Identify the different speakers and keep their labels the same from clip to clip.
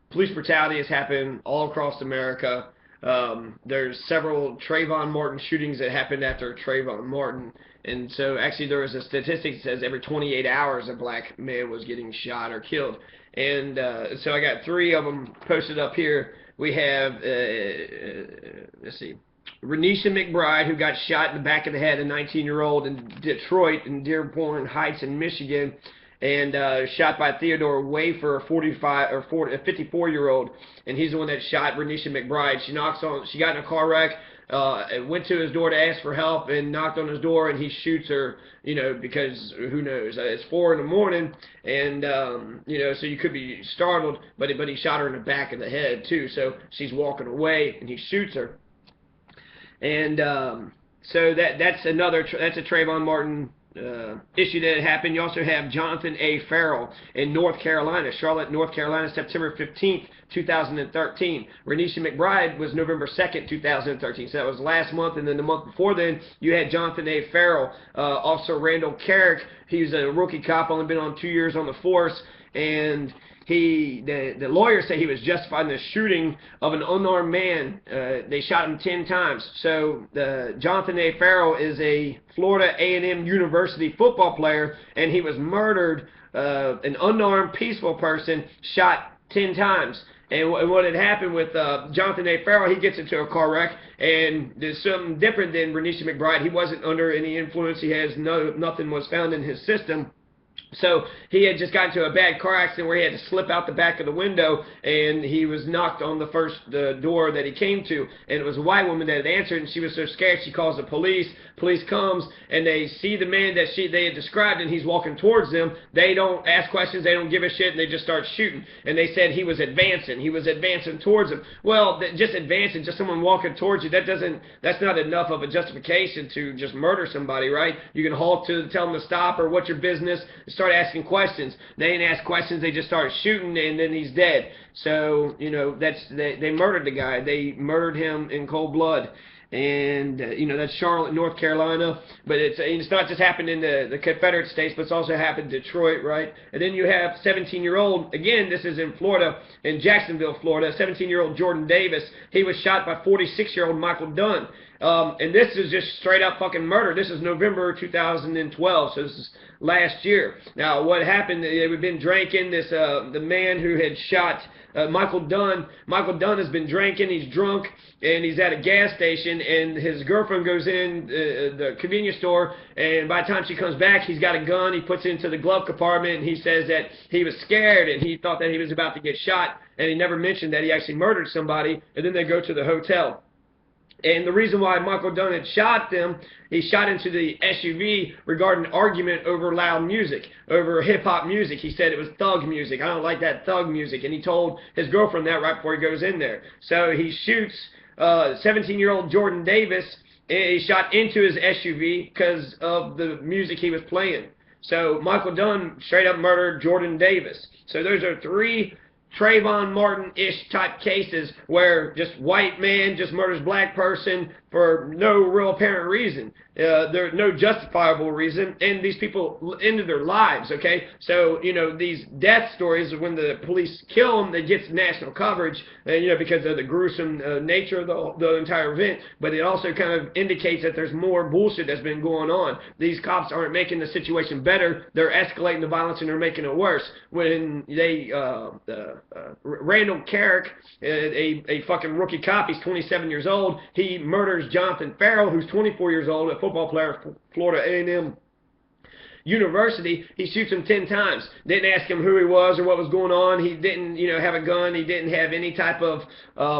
Speaker 1: police brutality has happened all across America. There's several Trayvon Martin shootings that happened after Trayvon Martin. And so actually there was a statistic that says every 28 hours a black man was getting shot or killed. And so I got three of them posted up here. We have, let's see, Renisha McBride, who got shot in the back of the head, a 19-year-old in Detroit, in Dearborn Heights in Michigan, and shot by Theodore Wafer, a 54-year-old, and he's the one that shot Renisha McBride. She got in a car wreck, went to his door to ask for help, and knocked on his door, and he shoots her, because who knows? It's 4 in the morning, and so you could be startled, but he shot her in the back of the head too. So she's walking away, and he shoots her. And so that's a Trayvon Martin issue that happened. You also have Jonathan A. Ferrell in North Carolina, Charlotte, North Carolina, September 15th, 2013. Renisha McBride was November 2nd, 2013. So that was last month, and then the month before then, you had Jonathan A. Ferrell. Officer Randall Kerrick, he's a rookie cop, only been on 2 years on the force, and the lawyers say he was justified in the shooting of an unarmed man. They shot him 10 times. So Jonathan A. Ferrell is a Florida A&M University football player, and he was murdered, an unarmed, peaceful person, shot 10 times. And what had happened with Jonathan A. Ferrell, he gets into a car wreck, and there's something different than Renisha McBride. He wasn't under any influence. He has nothing was found in his system. So he had just gotten into a bad car accident where he had to slip out the back of the window, and he was knocked on the door that he came to, and it was a white woman that had answered, and she was so scared she calls the police. Police comes, and they see the man that they had described, and he's walking towards them. They don't ask questions, they don't give a shit, and they just start shooting. And they said he was advancing towards them. Well, just advancing, just someone walking towards you, that's not enough of a justification to just murder somebody, right? You can halt to tell them to stop, or what's your business, start asking questions. They didn't ask questions, they just started shooting, and then he's dead. So, they murdered the guy. They murdered him in cold blood. And that's Charlotte, North Carolina, but it's not just happened in the Confederate States, but it's also happened in Detroit, right? And then you have 17-year-old, again, this is in Florida, in Jacksonville, Florida, 17-year-old Jordan Davis. He was shot by 46-year-old Michael Dunn. And this is just straight up fucking murder. This is November 2012, so this is last year. Now, what happened, they've been drinking. The man who had shot Michael Dunn has been drinking. He's drunk, and he's at a gas station, and his girlfriend goes in the convenience store, and by the time she comes back, he's got a gun. He puts it into the glove compartment, and he says that he was scared, and he thought that he was about to get shot, and he never mentioned that he actually murdered somebody. And then they go to the hotel. And the reason why Michael Dunn had shot them, he shot into the SUV regarding an argument over loud music, over hip-hop music. He said it was thug music. I don't like that thug music. And he told his girlfriend that right before he goes in there. So he shoots 17-year-old Jordan Davis. He shot into his SUV because of the music he was playing. So Michael Dunn straight up murdered Jordan Davis. So those are three Trayvon Martin-ish type cases where just white man just murders black person for no real apparent reason. There's no justifiable reason, and these people ended their lives, okay? So, these death stories, when the police kill them, they get national coverage, because of the gruesome nature of the entire event, but it also kind of indicates that there's more bullshit that's been going on. These cops aren't making the situation better, they're escalating the violence and they're making it worse. When they, Randall Kerrick, a fucking rookie cop, he's 27 years old, he murders Jonathan Ferrell, who's 24 years old, a football player at Florida A&M University. He shoots him 10 times. Didn't ask him who he was or what was going on. He didn't, have a gun. He didn't have any type of,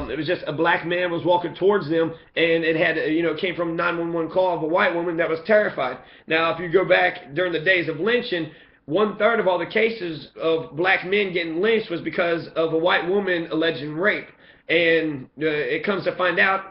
Speaker 1: it was just a black man was walking towards them, and it had, came from a 911 call of a white woman that was terrified. Now, if you go back during the days of lynching, 1/3 of all the cases of black men getting lynched was because of a white woman alleging rape. And it comes to find out,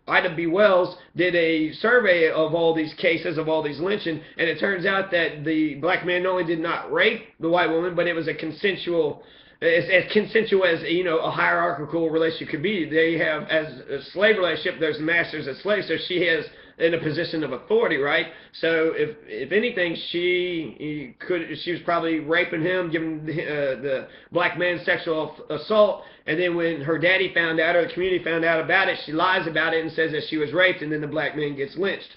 Speaker 1: Ida B. Wells did a survey of all these cases, of all these lynching, and it turns out that the black man not only did not rape the white woman, but it was a consensual, as consensual as, a hierarchical relationship could be. They have, as a slave relationship, there's masters and slaves, so she has in a position of authority, right? So if anything, she was probably raping him, giving the black man sexual assault, and then when her daddy found out or the community found out about it, she lies about it and says that she was raped, and then the black man gets lynched.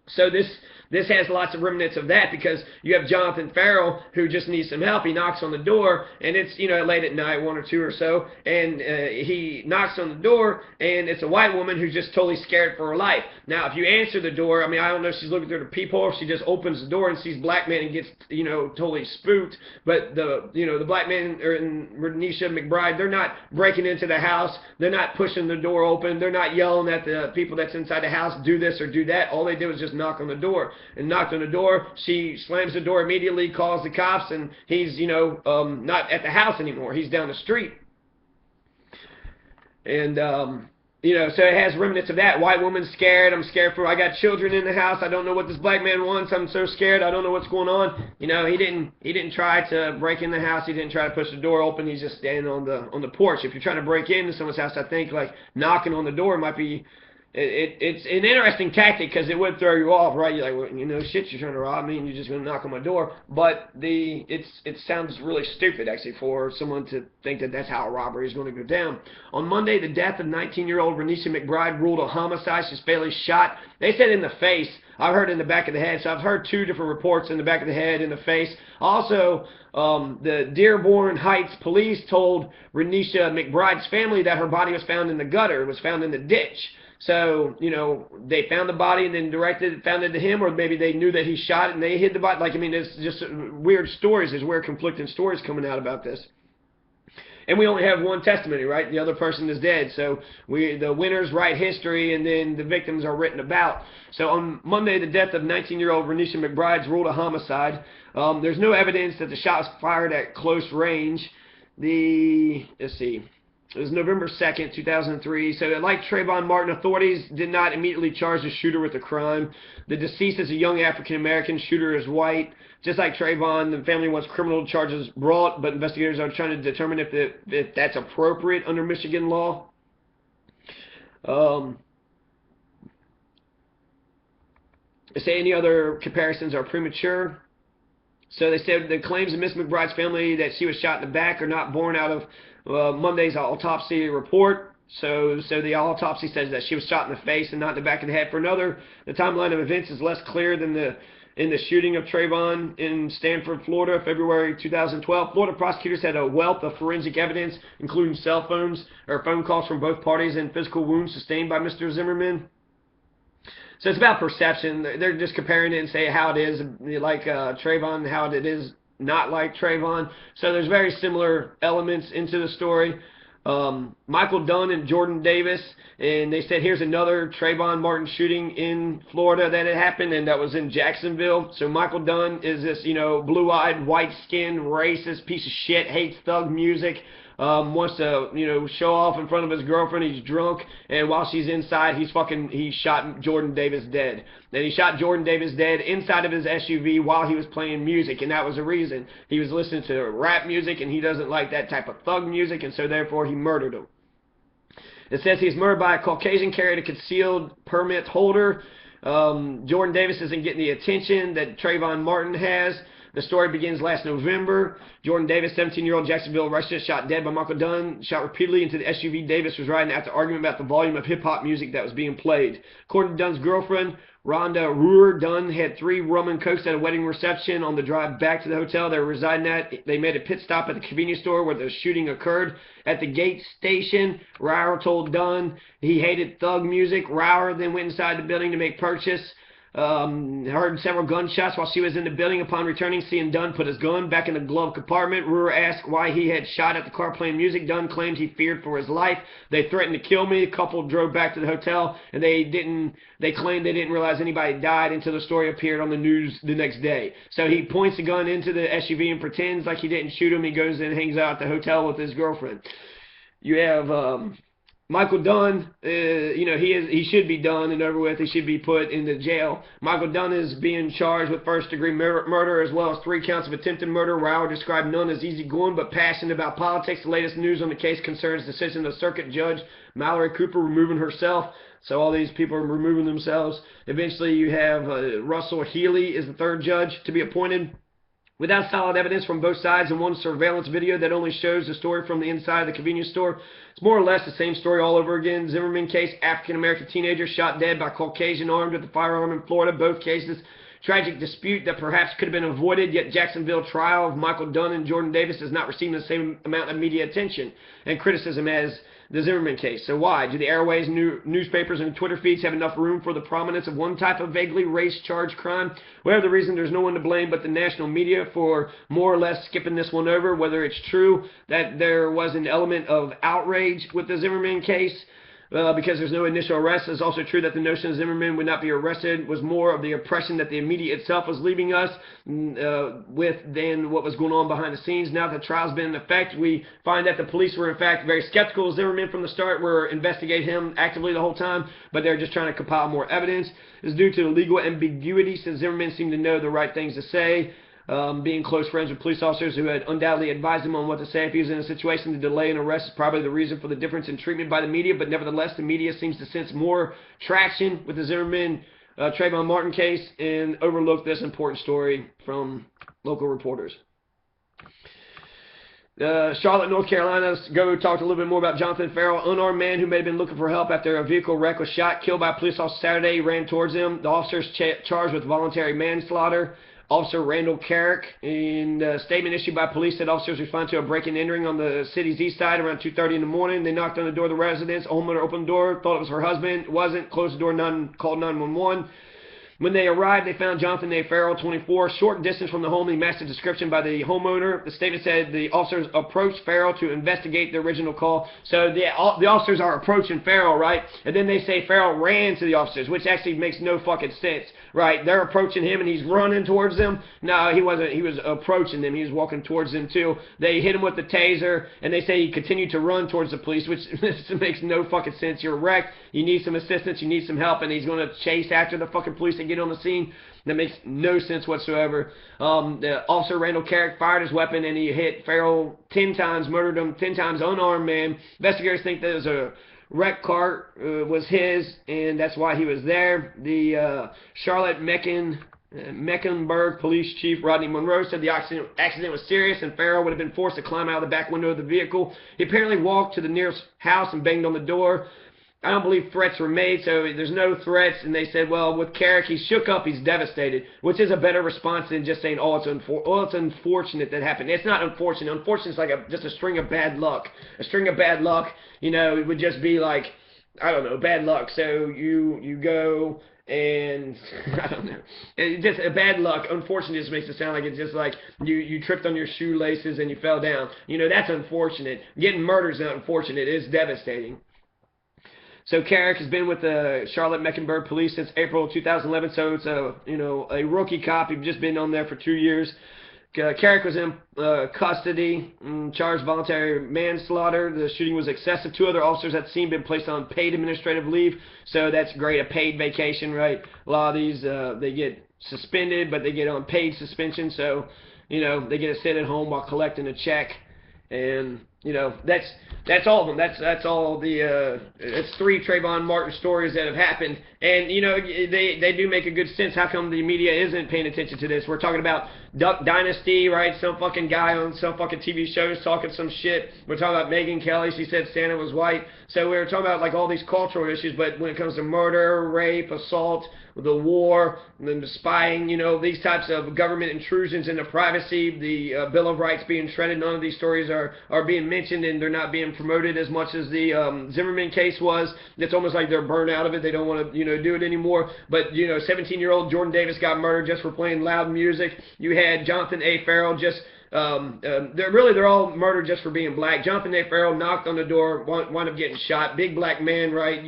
Speaker 1: So this has lots of remnants of that, because you have Jonathan Ferrell, who just needs some help. He knocks on the door, and it's, you know, late at night, 1 or 2 or so, and he knocks on the door, and it's a white woman who's just totally scared for her life. Now, if you answer the door, I mean, I don't know if she's looking through the peephole, if she just opens the door and sees black man and gets, you know, totally spooked. But the black man and Renisha McBride, they're not breaking into the house. They're not pushing the door open. They're not yelling at the people that's inside the house, do this or do that. All they did was just knock on the door. And knocked on the door. She slams the door immediately, calls the cops, and he's, you know, not at the house anymore. He's down the street. And, you know, so it has remnants of that. White woman scared. I'm scared for, I got children in the house. I don't know what this black man wants. I'm so scared. I don't know what's going on. You know, he didn't try to break in the house. He didn't try to push the door open. He's just standing on the porch. If you're trying to break into someone's house, I think, like, knocking on the door might be, it's an interesting tactic, because it would throw you off, right? You're like, well, you know, shit, you're trying to rob me and you're just going to knock on my door. But it sounds really stupid, actually, for someone to think that that's how a robbery is going to go down. On Monday, the death of 19-year-old Renisha McBride ruled a homicide. She's fatally shot. They said in the face. I've heard in the back of the head. So I've heard 2 different reports, in the back of the head, in the face. Also, the Dearborn Heights police told Renisha McBride's family that her body was found in the gutter. It was found in the ditch. So, you know, they found the body and then found it to him, or maybe they knew that he shot it and they hid the body. Like, I mean, it's just weird stories. There's weird conflicting stories coming out about this. And we only have one testimony, right? The other person is dead. So the winners write history, and then the victims are written about. So on Monday, the death of 19-year-old Renisha McBride ruled a homicide. There's no evidence that the shot was fired at close range. Let's see. It was November 2nd, 2003. So like Trayvon Martin, authorities did not immediately charge the shooter with the crime. The deceased is a young African-American. Shooter is white. Just like Trayvon, the family wants criminal charges brought, but investigators are trying to determine if that's appropriate under Michigan law. They say any other comparisons are premature. So they said the claims of Miss McBride's family that she was shot in the back are not borne out of Monday's autopsy report. So the autopsy says that she was shot in the face and not in the back of the head. For another, the timeline of events is less clear than in the shooting of Trayvon in Stanford, Florida, February 2012. Florida prosecutors had a wealth of forensic evidence, including cell phones or phone calls from both parties and physical wounds sustained by Mr. Zimmerman. So it's about perception. They're just comparing it and say how it is like Trayvon, how it is not like Trayvon. So there's very similar elements into the story. Michael Dunn and Jordan Davis, and they said here's another Trayvon Martin shooting in Florida that had happened, and that was in Jacksonville. So Michael Dunn is this, you know, blue-eyed, white-skinned, racist piece of shit, hates thug music, wants to, you know, show off in front of his girlfriend. He's drunk, and while she's inside, he shot Jordan Davis dead. Then he shot Jordan Davis dead inside of his SUV while he was playing music, and that was the reason. He was listening to rap music, and he doesn't like that type of thug music, and so therefore he murdered him. It says he's murdered by a Caucasian carrying a concealed permit holder. Jordan Davis isn't getting the attention that Trayvon Martin has. The story begins last November. Jordan Davis, 17-year-old Jacksonville resident, shot dead by Michael Dunn, shot repeatedly into the SUV Davis was riding after arguing about the volume of hip-hop music that was being played. According to Dunn's girlfriend, Rhonda Ruhr, Dunn had 3 rum and cokes at a wedding reception. On the drive back to the hotel they were residing at, they made a pit stop at the convenience store where the shooting occurred. At the gate station, Rauer told Dunn he hated thug music. Rauer then went inside the building to make purchase. Heard several gunshots while she was in the building. Upon returning, seeing Dunn put his gun back in the glove compartment. Ruhr asked why he had shot at the car playing music. Dunn claimed he feared for his life. They threatened to kill me. The couple drove back to the hotel, and they claimed they didn't realize anybody died until the story appeared on the news the next day. So he points the gun into the SUV and pretends like he didn't shoot him. He goes and hangs out at the hotel with his girlfriend. You have Michael Dunn, he should be done and over with. He should be put into jail. Michael Dunn is being charged with first-degree murder as well as 3 counts of attempted murder. Raul described none as easygoing but passionate about politics. The latest news on the case concerns the decision of Circuit Judge Mallory Cooper removing herself. So all these people are removing themselves. Eventually, you have Russell Healy is the 3rd judge to be appointed. Without solid evidence from both sides and one surveillance video that only shows the story from the inside of the convenience store, it's more or less the same story all over again. Zimmerman case, African-American teenager shot dead by Caucasian armed with a firearm in Florida. Both cases, tragic dispute that perhaps could have been avoided, yet Jacksonville trial of Michael Dunn and Jordan Davis is not receiving the same amount of media attention and criticism as the Zimmerman case. So why? Do the airways, newspapers, and Twitter feeds have enough room for the prominence of one type of vaguely race-charged crime? Whatever the reason, there's no one to blame but the national media for more or less skipping this one over. Whether it's true that there was an element of outrage with the Zimmerman case, because there's no initial arrest. It's also true that the notion that Zimmerman would not be arrested was more of the impression that the media itself was leaving us with than what was going on behind the scenes. Now that the trial's been in effect, we find that the police were in fact very skeptical of Zimmerman from the start. We're investigating him actively the whole time, but they're just trying to compile more evidence. It's due to the legal ambiguity since Zimmerman seemed to know the right things to say. Being close friends with police officers who had undoubtedly advised him on what to say if he was in a situation to delay an arrest is probably the reason for the difference in treatment by the media, but nevertheless the media seems to sense more traction with the Zimmerman Trayvon Martin case and overlook this important story from local reporters. Charlotte, North Carolina, let's go talk a little bit more about Jonathan Ferrell, unarmed man who may have been looking for help after a vehicle wreck was shot, killed by a police officer Saturday. He ran towards him. The officers charged with voluntary manslaughter. Officer Randall Kerrick, in a statement issued by police, said officers responded to a break-in entering on the city's east side around 2:30 in the morning. They knocked on the door of the residence. A homeowner opened the door, thought it was her husband. It wasn't. Closed the door, called 911. When they arrived, they found Jonathan A. Ferrell, 24, short distance from the home. He matched the description by the homeowner. The statement said the officers approached Ferrell to investigate the original call. So the officers are approaching Ferrell, right? And then they say Ferrell ran to the officers, which actually makes no fucking sense, right? They're approaching him and he's running towards them. No, he wasn't. He was approaching them. He was walking towards them too. They hit him with the taser, and they say he continued to run towards the police, which makes no fucking sense. You're wrecked. You need some assistance. You need some help, and he's going to chase after the fucking police and get on the scene. That makes no sense whatsoever. The officer Randall Kerrick fired his weapon and he hit Ferrell 10 times, murdered him 10 times, unarmed man. Investigators think that it was a wrecked car was his, and that's why he was there. The Charlotte Mecklenburg Police Chief Rodney Monroe said the accident was serious and Ferrell would have been forced to climb out of the back window of the vehicle. He apparently walked to the nearest house and banged on the door. I don't believe threats were made, so there's no threats. And they said, well, with Kerrick, he's shook up, he's devastated, which is a better response than just saying, oh, it's unfortunate that happened. It's not unfortunate. Unfortunate is like just a string of bad luck. A string of bad luck, it would just be like, I don't know, bad luck. So you go and I don't know. It's just a bad luck. Unfortunate just makes it sound like it's just like you tripped on your shoelaces and you fell down. That's unfortunate. Getting murdered is not unfortunate. It's devastating. So Kerrick has been with the Charlotte Mecklenburg Police since April 2011, so it's a rookie cop. He's just been on there for 2 years. Kerrick was in custody, charged voluntary manslaughter. The shooting was excessive. 2 other officers at the scene been placed on paid administrative leave, so that's great, a paid vacation, right? A lot of these, they get suspended, but they get on paid suspension, so, they get to sit at home while collecting a check. And that's all of them. That's all the it's 3 Trayvon Martin stories that have happened, and they do make a good sense. How come the media isn't paying attention to this? We're talking about Duck Dynasty, right? Some fucking guy on some fucking TV shows talking some shit. We're talking about Megyn Kelly. She said Santa was white. So we were talking about like all these cultural issues, but when it comes to murder, rape, assault, the war, and then the spying, these types of government intrusions into privacy, the Bill of Rights being shredded, none of these stories are being mentioned, and they're not being promoted as much as the Zimmerman case was. It's almost like they're burned out of it. They don't want to, do it anymore. But, 17-year-old Jordan Davis got murdered just for playing loud music. You had Jonathan A. Ferrell just... they're all murdered just for being black. Jonathan A. Ferrell knocked on the door, wound up getting shot. Big black man, right?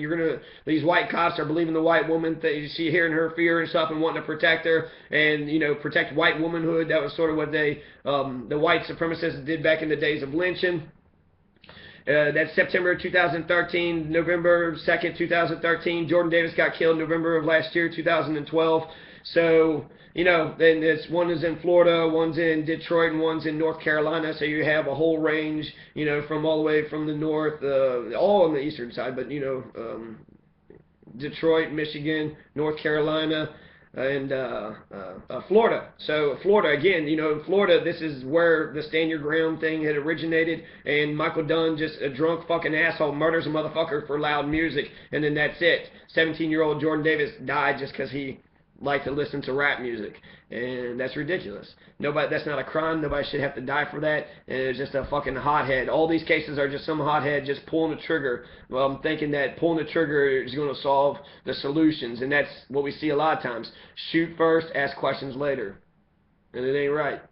Speaker 1: These white cops are believing the white woman. You see, hearing her fear and stuff, and wanting to protect her and protect white womanhood. That was sort of what the white supremacists did back in the days of lynching. That's September 2013, November 2nd, 2013. Jordan Davis got killed November of last year, 2012. So, you know, then this one is in Florida, one's in Detroit, and one's in North Carolina. So you have a whole range, you know, from all the way from the north, all on the eastern side, but, you know, Detroit, Michigan, North Carolina, and Florida. So Florida, again, you know, Florida, this is where the stand your ground thing had originated, and Michael Dunn, just a drunk fucking asshole, murders a motherfucker for loud music, and then that's it. 17-year-old Jordan Davis died just because he liked to listen to rap music, and that's ridiculous. Nobody, that's not a crime. Nobody should have to die for that. And it's just a fucking hothead. All these cases are just some hothead just pulling the trigger. Well, I'm thinking that pulling the trigger is going to solve the solutions, and that's what we see a lot of times. Shoot first, ask questions later, and it ain't right.